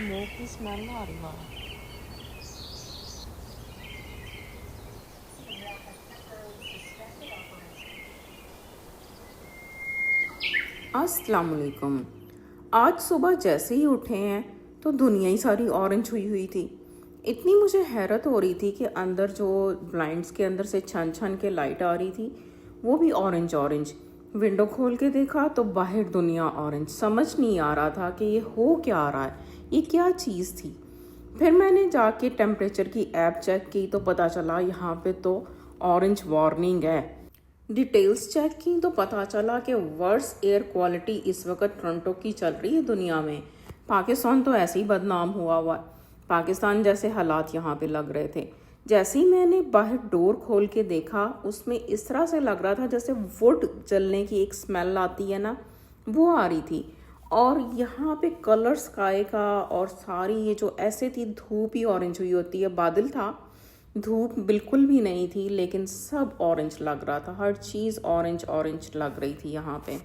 Smoke की smell आ रही है। अस्सलाम वालेकुम। आज सुबह जैसे ही उठे हैं तो दुनिया ही सारी ऑरेंज हुई हुई थी। इतनी मुझे हैरत हो रही थी कि अंदर जो ब्लाइंड्स के अंदर से छन छन के लाइट आ रही थी वो भी ऑरेंज ऑरेंज। विंडो खोल के देखा तो बाहर दुनिया ऑरेंज। समझ नहीं आ रहा था कि ये हो क्या रहा है, ये क्या चीज़ थी। फिर मैंने जाके टेम्परेचर की ऐप चेक की तो पता चला यहाँ पे तो ऑरेंज वार्निंग है। डिटेल्स चेक की तो पता चला कि वर्स एयर क्वालिटी इस वक्त टोरंटो की चल रही है दुनिया में। पाकिस्तान तो ऐसे ही बदनाम हुआ है। पाकिस्तान जैसे हालात यहाँ पे लग रहे थे। जैसे ही मैंने बाहर डोर खोल के देखा उसमें इस तरह से लग रहा था जैसे वुड जलने की एक स्मेल आती है ना, वो आ रही थी। और यहाँ पे कलर स्काई का और सारी ये जो ऐसे थी, धूप ही ऑरेंज हुई होती है, बादल था, धूप बिल्कुल भी नहीं थी, लेकिन सब ऑरेंज लग रहा था। हर चीज़ ऑरेंज ऑरेंज लग रही थी यहाँ पे।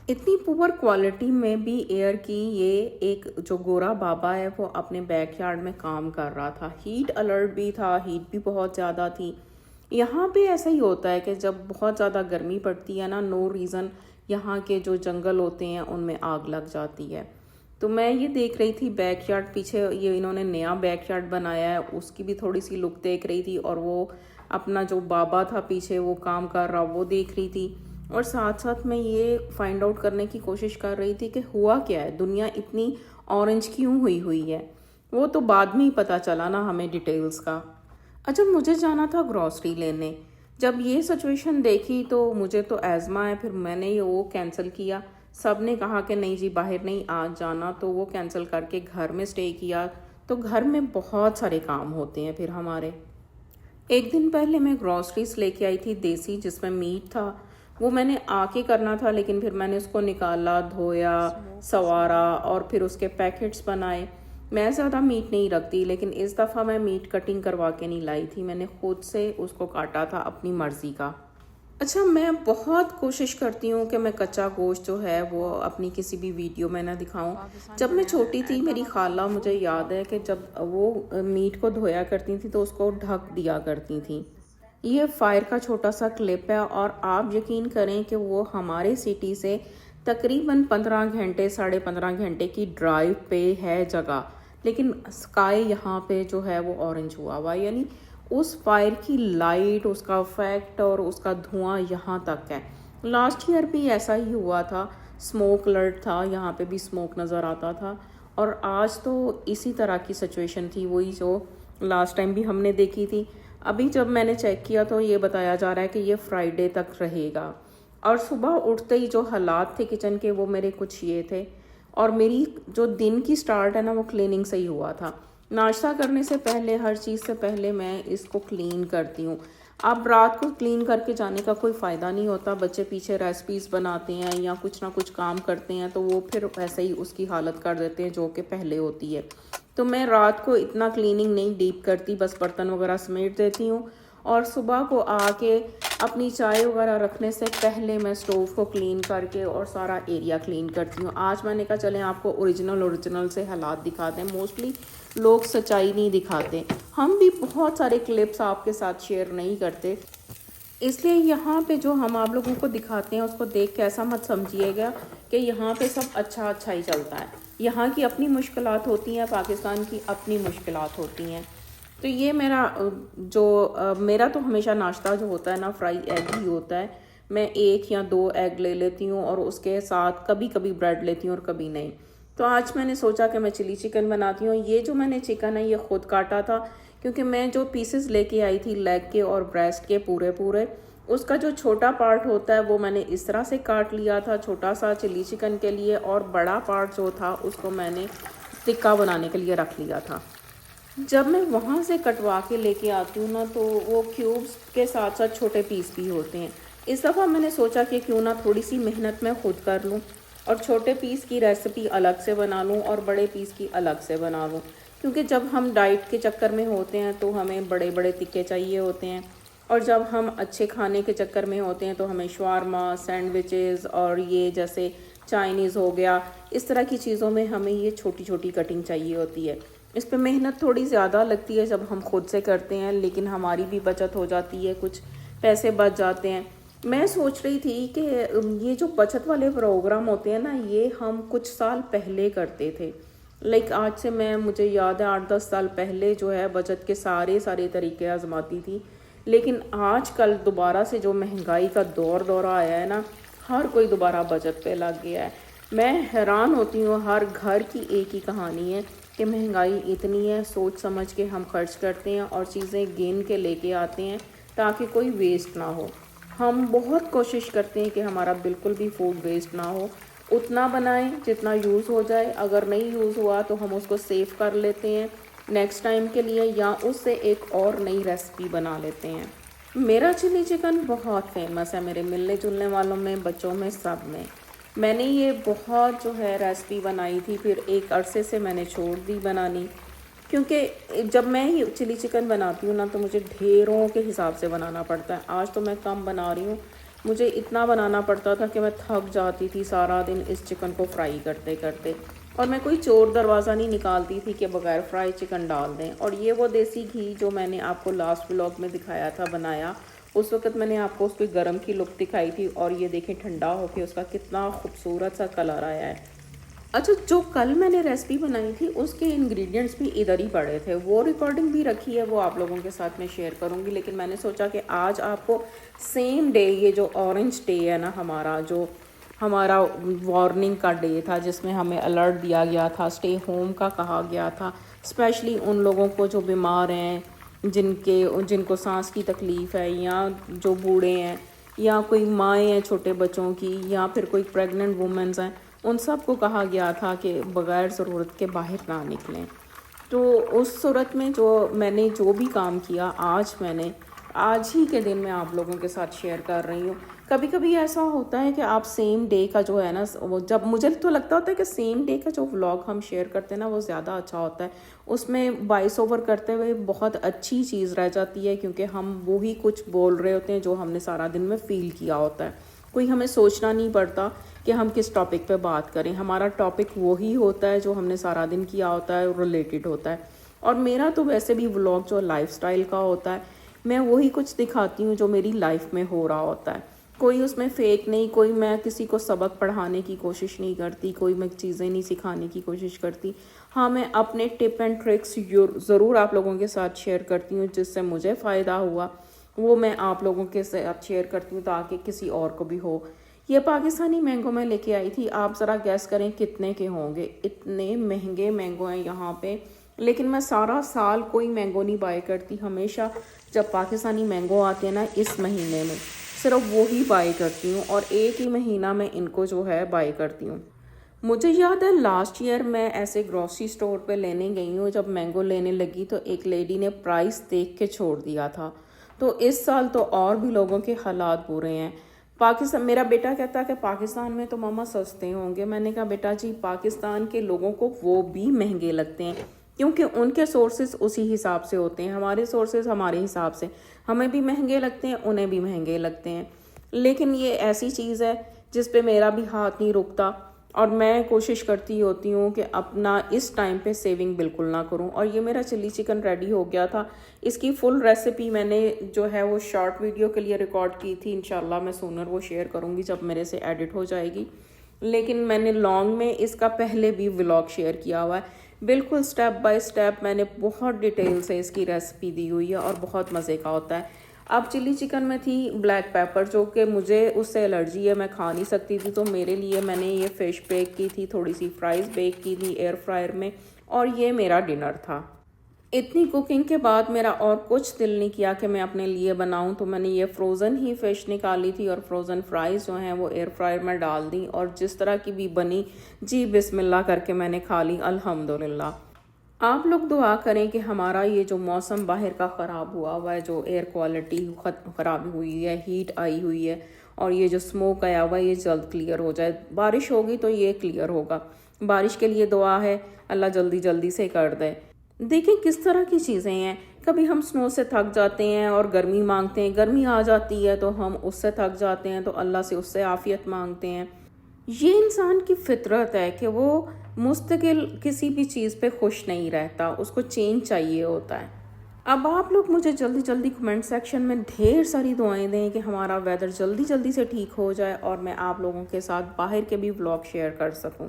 इतनी पुअर क्वालिटी में भी एयर की ये एक जो गोरा बाबा है वो अपने बैकयार्ड में काम कर रहा था। हीट अलर्ट भी था, हीट भी बहुत ज़्यादा थी। यहाँ पे ऐसा ही होता है कि जब बहुत ज़्यादा गर्मी पड़ती है ना, नो रीज़न यहाँ के जो जंगल होते हैं उनमें आग लग जाती है। तो मैं ये देख रही थी बैकयार्ड, पीछे ये इन्होंने नया बैकयार्ड बनाया है, उसकी भी थोड़ी सी लुक देख रही थी। और वो अपना जो बाबा था पीछे वो काम कर रहा वो देख रही थी। और साथ साथ मैं ये फाइंड आउट करने की कोशिश कर रही थी कि हुआ क्या है, दुनिया इतनी ऑरेंज क्यों हुई हुई है। वो तो बाद में ही पता चला ना हमें डिटेल्स का। अच्छा, मुझे जाना था ग्रॉसरी लेने। जब ये सिचुएशन देखी तो मुझे तो एज़मा है, फिर मैंने ये वो कैंसिल किया। सब ने कहा कि नहीं जी बाहर नहीं आज जाना, तो वो कैंसिल करके घर में स्टे किया। तो घर में बहुत सारे काम होते हैं फिर हमारे। एक दिन पहले मैं ग्रॉसरीज लेके आई थी देसी, जिसमें मीट था। वो मैंने आके करना था, लेकिन फिर मैंने उसको निकाला, धोया, स्मोक की सवारा स्मेल। और फिर उसके पैकेट्स बनाए। मैं ज़्यादा मीट नहीं रखती, लेकिन इस दफ़ा मैं मीट कटिंग करवा के नहीं लाई थी, मैंने खुद से उसको काटा था अपनी मर्ज़ी का। अच्छा, मैं बहुत कोशिश करती हूँ कि मैं कच्चा गोश्त जो है वो अपनी किसी भी वीडियो में ना दिखाऊं। पाकिस्तान जब के मैं लोग छोटी थी मेरी खाना खाते खाला, हैं मुझे वही याद खाते है कि हैं। जब वो मीट को धोया करती थी तो उसको ढक दिया करती थी। ये फायर का छोटा सा क्लिप है और आप यकीन करें कि वो हमारे सिटी से तकरीबन 15 घंटे 15.5 घंटे की ड्राइव पे है जगह। लेकिन स्काई यहाँ पे जो है वो ऑरेंज हुआ हुआ, यानी उस फायर की लाइट, उसका इफेक्ट और उसका धुआं यहाँ तक है। लास्ट ईयर भी ऐसा ही हुआ था, स्मोक अलर्ट था, यहाँ पे भी स्मोक नज़र आता था। और आज तो इसी तरह की सिचुएशन थी, वही जो लास्ट टाइम भी हमने देखी थी। अभी जब मैंने चेक किया तो ये बताया जा रहा है कि ये फ्राइडे तक रहेगा। और सुबह उठते ही जो हालात थे किचन के वो मेरे कुछ ये थे। और मेरी जो दिन की स्टार्ट है ना वो क्लीनिंग से ही हुआ था। नाश्ता करने से पहले, हर चीज़ से पहले मैं इसको क्लीन करती हूँ। अब रात को क्लीन करके जाने का कोई फ़ायदा नहीं होता, बच्चे पीछे रेसिपीज़ बनाते हैं या कुछ ना कुछ काम करते हैं तो वो फिर ऐसे ही उसकी हालत कर देते हैं जो कि पहले होती है। तो मैं रात को इतना क्लीनिंग नहीं डीप करती, बस बर्तन वगैरह समेट देती हूँ। और सुबह को आके अपनी चाय वगैरह रखने से पहले मैं स्टोव को क्लीन करके और सारा एरिया क्लीन करती हूँ। आज मैंने कहा चलें आपको ओरिजिनल से हालात दिखाते हैं। मोस्टली लोग सच्चाई नहीं दिखाते, हम भी बहुत सारे क्लिप्स आपके साथ शेयर नहीं करते, इसलिए यहाँ पे जो हम आप लोगों को दिखाते हैं उसको देख के ऐसा मत समझिएगा कि यहाँ पे सब अच्छा अच्छा ही चलता है। यहाँ की अपनी मुश्किलात होती हैं, पाकिस्तान की अपनी मुश्किलात होती हैं। तो ये मेरा मेरा तो हमेशा नाश्ता जो होता है ना, फ्राई एग ही होता है। मैं 1 या 2 एग ले लेती हूँ और उसके साथ कभी कभी ब्रेड लेती हूँ और कभी नहीं। तो आज मैंने सोचा कि मैं चिली चिकन बनाती हूँ। ये जो मैंने चिकन है ये खुद काटा था, क्योंकि मैं जो पीसेस लेके आई थी लेग के और ब्रेस्ट के पूरे पूरे, उसका जो छोटा पार्ट होता है वो मैंने इस तरह से काट लिया था छोटा सा चिली चिकन के लिए, और बड़ा पार्ट जो था उसको मैंने टिक्का बनाने के लिए रख लिया था। जब मैं वहाँ से कटवा के लेके आती हूँ ना तो वो क्यूब्स के साथ साथ छोटे पीस भी होते हैं। इस दफ़ा मैंने सोचा कि क्यों ना थोड़ी सी मेहनत मैं खुद कर लूँ और छोटे पीस की रेसिपी अलग से बना लूँ और बड़े पीस की अलग से बना लूँ। क्योंकि जब हम डाइट के चक्कर में होते हैं तो हमें बड़े बड़े तिक्के चाहिए होते हैं। और जब हम अच्छे खाने के चक्कर में होते हैं तो हमें शवारमा, सैंडविचेस और ये जैसे चाइनीज़ हो गया, इस तरह की चीज़ों में हमें ये छोटी छोटी कटिंग चाहिए होती है। इस पे मेहनत थोड़ी ज़्यादा लगती है जब हम खुद से करते हैं, लेकिन हमारी भी बचत हो जाती है, कुछ पैसे बच जाते हैं। मैं सोच रही थी कि ये जो बचत वाले प्रोग्राम होते हैं ना, ये हम कुछ साल पहले करते थे। लाइक आज से मुझे याद है 8-10 साल पहले जो है बचत के सारे सारे तरीके आजमाती थी। लेकिन आजकल दोबारा से जो महंगाई का दौरा आया है ना, हर कोई दोबारा बचत पे लग गया है। मैं हैरान होती हूँ, हर घर की एक ही कहानी है कि महंगाई इतनी है, सोच समझ के हम खर्च करते हैं और चीज़ें गिन के लेके आते हैं ताकि कोई वेस्ट ना हो। हम बहुत कोशिश करते हैं कि हमारा बिल्कुल भी फूड वेस्ट ना हो, उतना बनाएं जितना यूज़ हो जाए। अगर नहीं यूज़ हुआ तो हम उसको सेव कर लेते हैं नेक्स्ट टाइम के लिए, या उससे एक और नई रेसिपी बना लेते हैं। मेरा चिली चिकन बहुत फेमस है मेरे मिलने जुलने वालों में, बच्चों में, सब में। मैंने ये बहुत जो है रेसिपी बनाई थी, फिर एक अरसे से मैंने छोड़ दी बनानी, क्योंकि जब मैं ये चिली चिकन बनाती हूँ ना तो मुझे ढेरों के हिसाब से बनाना पड़ता है। आज तो मैं कम बना रही हूँ, मुझे इतना बनाना पड़ता था कि मैं थक जाती थी सारा दिन इस चिकन को फ्राई करते करते। और मैं कोई चोर दरवाज़ा नहीं निकालती थी कि बगैर फ्राई चिकन डाल दें। और ये वो देसी घी जो मैंने आपको लास्ट व्लॉग में दिखाया था बनाया, उस वक्त मैंने आपको उसकी गर्म की लुक दिखाई थी, और ये देखें ठंडा होकर उसका कितना खूबसूरत सा कलर आया है। अच्छा, जो कल मैंने रेसिपी बनाई थी उसके इंग्रेडिएंट्स भी इधर ही पड़े थे, वो रिकॉर्डिंग भी रखी है, वो आप लोगों के साथ मैं शेयर करूँगी। लेकिन मैंने सोचा कि आज आपको सेम डे, ये जो ऑरेंज डे है ना हमारा, जो हमारा वार्निंग का डे था जिसमें हमें अलर्ट दिया गया था, स्टे होम का कहा गया था, स्पेशली उन लोगों को जो बीमार हैं, जिनको सांस की तकलीफ़ है, या जो बूढ़े हैं, या कोई माएँ हैं छोटे बच्चों की, या फिर कोई प्रेग्नेंट वुमेंस हैं, उन सब को कहा गया था कि बग़ैर ज़रूरत के बाहर ना निकलें। तो उस सूरत में मैंने जो भी काम किया, आज ही के दिन मैं आप लोगों के साथ शेयर कर रही हूँ। कभी कभी ऐसा होता है कि आप सेम डे का जो है ना, वो जब मुझे तो लगता होता है कि सेम डे का जो व्लॉग हम शेयर करते हैं ना वो ज़्यादा अच्छा होता है। उसमें वॉइस ओवर करते हुए बहुत अच्छी चीज़ रह जाती है, क्योंकि हम वही कुछ बोल रहे होते हैं जो हमने सारा दिन में फ़ील किया होता है। कोई हमें सोचना नहीं पड़ता कि हम किस टॉपिक पे बात करें, हमारा टॉपिक वही होता है जो हमने सारा दिन किया होता है, रिलेटेड होता है। और मेरा तो वैसे भी व्लॉग जो लाइफस्टाइल का होता है, मैं वही कुछ दिखाती हूँ जो मेरी लाइफ में हो रहा होता है। कोई उसमें फेक नहीं, कोई मैं किसी को सबक पढ़ाने की कोशिश नहीं करती, कोई मैं चीज़ें नहीं सिखाने की कोशिश करती। हाँ, मैं अपने टिप एंड ट्रिक्स ज़रूर आप लोगों के साथ शेयर करती हूँ, जिससे मुझे फ़ायदा हुआ वो मैं आप लोगों के साथ शेयर करती हूँ ताकि किसी और को भी हो। ये पाकिस्तानी मैंगो मैं लेके आई थी, आप ज़रा गैस करें कितने के होंगे। इतने महंगे मैंगो हैं यहाँ पे, लेकिन मैं सारा साल कोई मैंगो नहीं बाय करती। हमेशा जब पाकिस्तानी मैंगो आते हैं ना इस महीने में, सिर्फ वो ही बाय करती हूँ, और एक ही महीना मैं इनको जो है बाय करती हूँ। मुझे याद है लास्ट ईयर मैं ऐसे ग्रॉसरी स्टोर पे लेने गई हूँ, जब मैंगो लेने लगी तो एक लेडी ने प्राइस देख के छोड़ दिया था। तो इस साल तो और भी लोगों के हालात बुरे हैं। पाकिस्तान, मेरा बेटा कहता है कि पाकिस्तान में तो मामा सस्ते होंगे। मैंने कहा बेटा जी, पाकिस्तान के लोगों को वो भी महंगे लगते हैं, क्योंकि उनके सोर्सेज उसी हिसाब से होते हैं, हमारे सोर्सेज हमारे हिसाब से, हमें भी महंगे लगते हैं, उन्हें भी महंगे लगते हैं। लेकिन ये ऐसी चीज़ है जिस पे मेरा भी हाथ नहीं रुकता, और मैं कोशिश करती होती हूँ कि अपना इस टाइम पे सेविंग बिल्कुल ना करूँ। और ये मेरा चिली चिकन रेडी हो गया था। इसकी फुल रेसिपी मैंने जो है वो शॉर्ट वीडियो के लिए रिकॉर्ड की थी, इंशाल्लाह मैं सूनर वो शेयर करूँगी जब मेरे से एडिट हो जाएगी। लेकिन मैंने लॉन्ग में इसका पहले भी व्लॉग शेयर किया हुआ है, बिल्कुल स्टेप बाय स्टेप मैंने बहुत डिटेल से इसकी रेसिपी दी हुई है, और बहुत मज़े का होता है। अब चिली चिकन में थी ब्लैक पेपर, जो कि मुझे उससे एलर्जी है, मैं खा नहीं सकती थी। तो मेरे लिए मैंने ये फ़िश बेक की थी, थोड़ी सी फ्राइज़ बेक की थी एयर फ्रायर में, और ये मेरा डिनर था। इतनी कुकिंग के बाद मेरा और कुछ दिल नहीं किया कि मैं अपने लिए बनाऊं, तो मैंने ये फ्रोज़न ही फ़िश निकाली थी, और फ्रोज़न फ्राइज़ जो हैं वो एयर फ्रायर में डाल दी, और जिस तरह की भी बनी, जी बिस्मिल्लाह करके मैंने खा ली, अल्हम्दुलिल्लाह। आप लोग दुआ करें कि हमारा ये जो मौसम बाहर का ख़राब हुआ है, जो एयर क्वालिटी ख़राब हुई है, हीट आई हुई है, और ये जो स्मोक आया हुआ है, ये जल्द क्लियर हो जाए। बारिश होगी तो ये क्लियर होगा। बारिश के लिए दुआ है, अल्लाह जल्दी जल्दी से कर दे। देखें किस तरह की चीज़ें हैं। कभी हम स्नो से थक जाते हैं और गर्मी मांगते हैं, गर्मी आ जाती है तो हम उससे थक जाते हैं तो अल्लाह से उससे आफ़ियत मांगते हैं। ये इंसान की फितरत है कि वो मुस्तकिल किसी भी चीज़ पे खुश नहीं रहता, उसको चेंज चाहिए होता है। अब आप लोग मुझे जल्दी जल्दी कमेंट सेक्शन में ढेर सारी दुआएं दें कि हमारा वेदर जल्दी जल्दी से ठीक हो जाए और मैं आप लोगों के साथ बाहर के भी व्लॉग शेयर कर सकूं।